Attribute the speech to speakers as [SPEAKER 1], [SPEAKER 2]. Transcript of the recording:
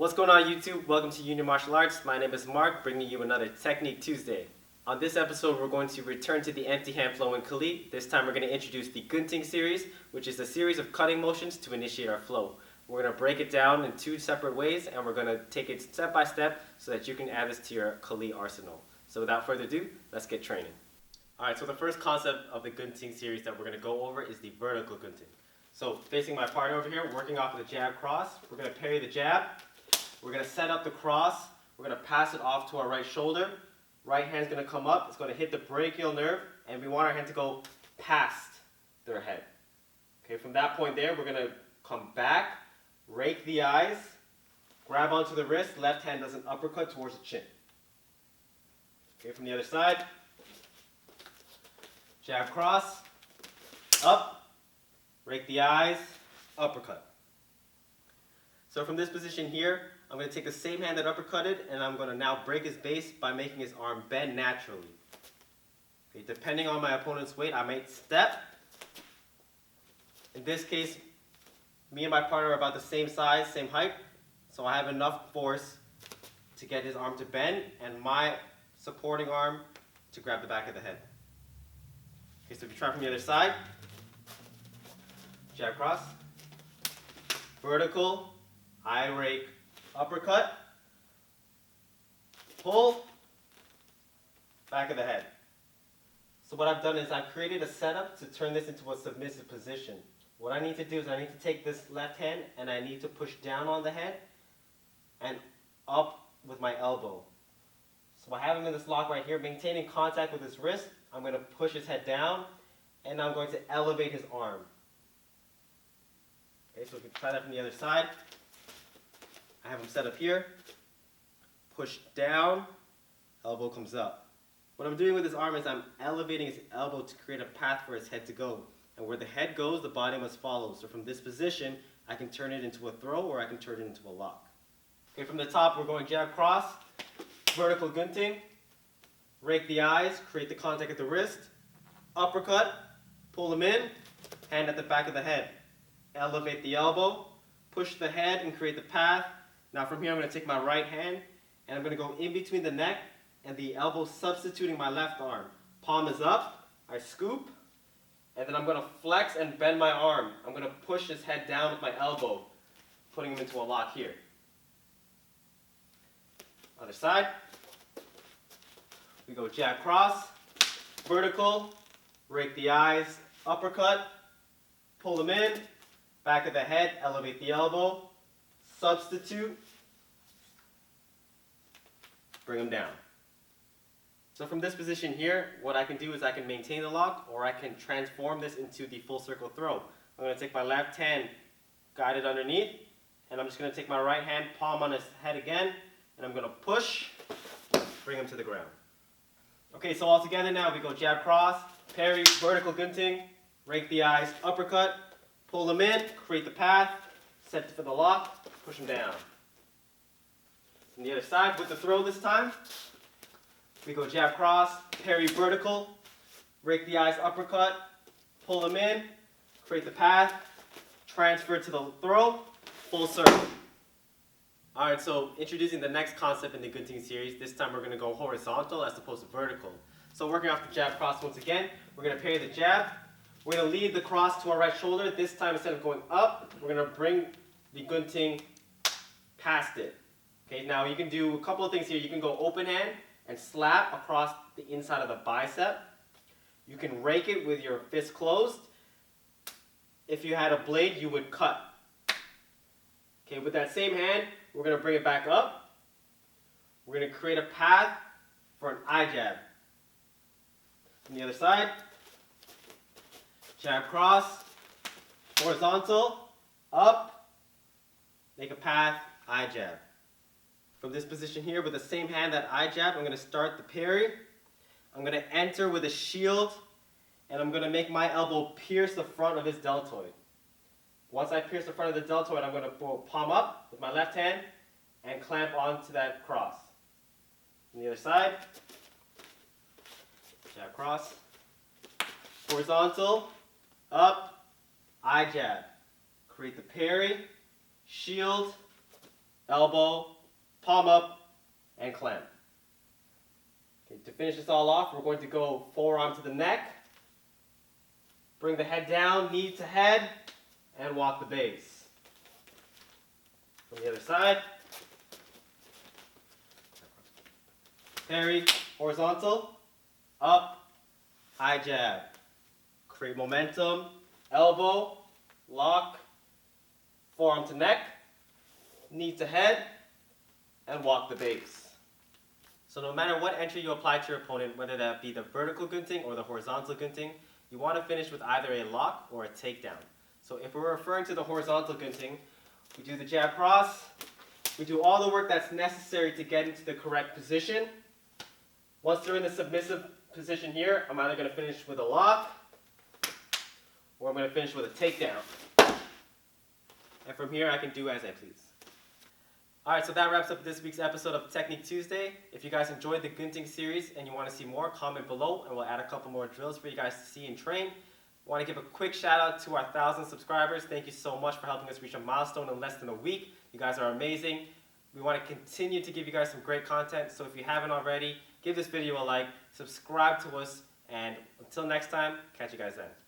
[SPEAKER 1] What's going on YouTube? Welcome to Union Martial Arts. My name is Mark, bringing you another Technique Tuesday. On this episode, we're going to return to the empty hand flow in Kali. This time we're going to introduce the Gunting series, which is a series of cutting motions to initiate our flow. We're going to break it down in two separate ways, and we're going to take it step by step so that you can add this to your Kali arsenal. So without further ado, let's get training. Alright, so the first concept of the Gunting series that we're going to go over is the vertical Gunting. So facing my partner over here, working off of the jab cross, we're going to parry the jab. We're going to set up the cross, we're going to pass it off to our right shoulder. Right hand's going to come up, it's going to hit the brachial nerve, and we want our hand to go past their head. Okay, from that point there, we're going to come back, rake the eyes, grab onto the wrist, left hand does an uppercut towards the chin. Okay, from the other side, jab cross, up, rake the eyes, uppercut. So from this position here, I'm going to take the same hand that uppercutted, and I'm going to now break his base by making his arm bend naturally. Okay, depending on my opponent's weight, I might step. In this case, me and my partner are about the same size, same height, so I have enough force to get his arm to bend, and my supporting arm to grab the back of the head. Okay, so if you try from the other side, jab cross, vertical, eye rake, uppercut, pull, back of the head. So what I've done is I've created a setup to turn this into a submissive position. What I need to do is I need to take this left hand and I need to push down on the head and up with my elbow. So I have him in this lock right here, maintaining contact with his wrist. I'm going to push his head down and I'm going to elevate his arm. Okay, so we can try that from the other side. I have him set up here, push down, elbow comes up. What I'm doing with his arm is I'm elevating his elbow to create a path for his head to go. And where the head goes, the body must follow. So from this position, I can turn it into a throw or I can turn it into a lock. Okay, from the top, we're going jab cross, vertical gunting, rake the eyes, create the contact at the wrist, uppercut, pull him in, hand at the back of the head. Elevate the elbow, push the head and create the path. Now from here I'm going to take my right hand and I'm going to go in between the neck and the elbow, substituting my left arm. Palm is up, I scoop, and then I'm going to flex and bend my arm. I'm going to push his head down with my elbow, putting him into a lock here. Other side. We go jab cross, vertical, rake the eyes, uppercut, pull him in, back of the head, elevate the elbow, substitute, bring him down. So from this position here, what I can do is I can maintain the lock or I can transform this into the full circle throw. I'm going to take my left hand, guide it underneath, and I'm just going to take my right hand, palm on his head again, and I'm going to push, bring him to the ground. Okay, so all together now we go jab cross, parry, vertical gunting, rake the eyes, uppercut, pull him in, create the path, set for the lock, push him down. From the other side, with the throw this time, we go jab cross, parry vertical, rake the eyes, uppercut, pull him in, create the path, transfer to the throw, full circle. Alright, so introducing the next concept in the Gunting series, this time we're going to go horizontal as opposed to vertical. So working off the jab cross once again, we're going to parry the jab. We're going to lead the cross to our right shoulder. This time, instead of going up, we're going to bring the gunting past it. Okay, now you can do a couple of things here. You can go open hand and slap across the inside of the bicep. You can rake it with your fist closed. If you had a blade, you would cut. Okay, with that same hand, we're going to bring it back up. We're going to create a path for an eye jab. From the other side, jab cross, horizontal, up, make a path, eye jab. From this position here, with the same hand that eye jab, I'm going to start the parry. I'm going to enter with a shield, and I'm going to make my elbow pierce the front of his deltoid. Once I pierce the front of the deltoid, I'm going to pull palm up with my left hand and clamp onto that cross. From the other side, jab cross, horizontal, up, eye jab. Create the parry, shield, elbow, palm up, and clamp. Okay, to finish this all off, we're going to go forearm to the neck, bring the head down, knee to head, and walk the base. From the other side, parry, horizontal, up, high jab. Create momentum, elbow, lock, forearm to neck, knee to head, and walk the base. So no matter what entry you apply to your opponent, whether that be the vertical gunting or the horizontal gunting, you want to finish with either a lock or a takedown. So if we're referring to the horizontal gunting, we do the jab cross, we do all the work that's necessary to get into the correct position. Once they're in the submissive position here, I'm either going to finish with a lock, or I'm going to finish with a takedown. And from here, I can do as I please. Alright, so that wraps up this week's episode of Technique Tuesday. If you guys enjoyed the gunting series and you want to see more, comment below and we'll add a couple more drills for you guys to see and train. I want to give a quick shout out to our 1,000 subscribers. Thank you so much for helping us reach a milestone in less than a week. You guys are amazing. We want to continue to give you guys some great content, so if you haven't already, give this video a like, subscribe to us, and until next time, catch you guys then.